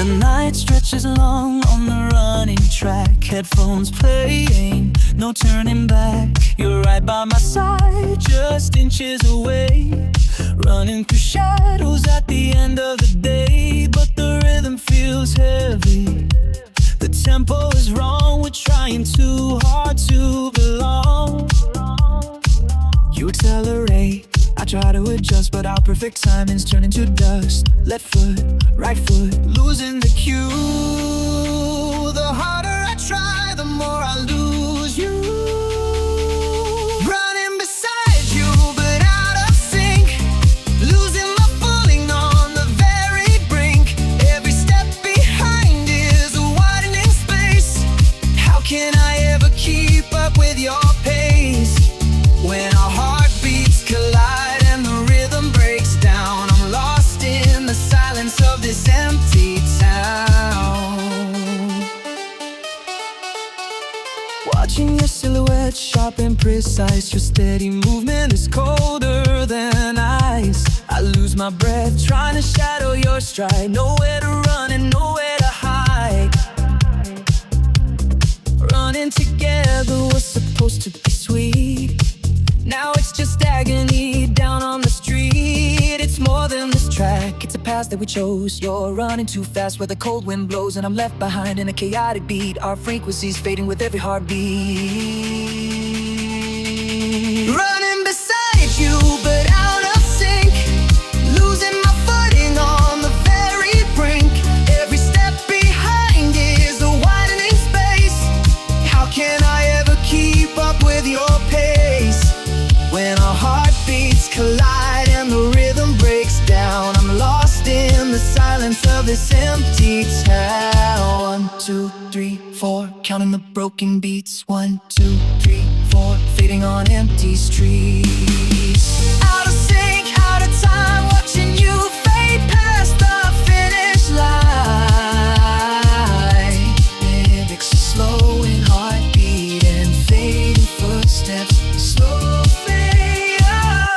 The night stretches long on the running track, headphones playing, no turning back. You're right by my side, just inches away, running through shadows at the end of the day. But the rhythm feels heavy, the tempo is wrong, we're trying too hard to belong. You accelerate, I try to adjust, but our perfect timing's turning to dust. Left foot, right foot, losing the cue. The harder I try, the more I lose you. Running beside you, but out of sync, losing my footing on the very brink. Every step behind is a widening space. How can I ever keep up with your pace when our heartbeats collide and the rhythm breaks down? I'm lost in the silence of this empty town, watching your silhouette sharp and precise. Your steady movement is colder than ice. I lose my breath trying to shadow your stride. Nowhere to run and nowhere to hide. Running together was supposed to be sweet, now it's just agony down on the street. It's more than this track, it's a path that we chose. You're running too fast where the cold wind blows, and I'm left behind in a chaotic beat. Our frequencies fading with every heartbeat. Running beside you, but out of sync, losing my footing on the very brink. Every step behind is a widening space. How can I ever keep up with your pace when our heartbeats collide and the rhythm breaks down? I'm lost in the silence of this empty town. 1, 2, 3, 4, counting the broken beats. 1, 2, 3, 4, fading on empty streets. Out of sync, out of time, watching you fade past the finish line. Mimics a slowing heartbeat and fading footsteps. Slow fade out.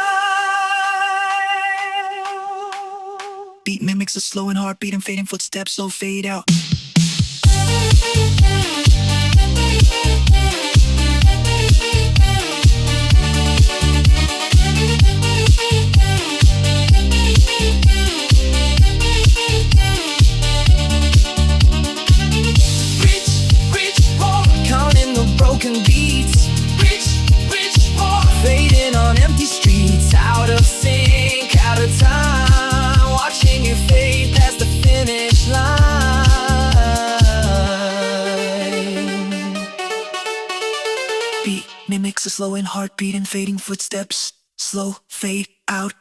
Beat mimics a slowing heartbeat and fading footsteps. Slow fade out. Broken beats, reach for fading on empty streets. Out of sync, out of time, watching you fade past the finish line. Beat mimics a slowing heartbeat and fading footsteps. Slow fade out.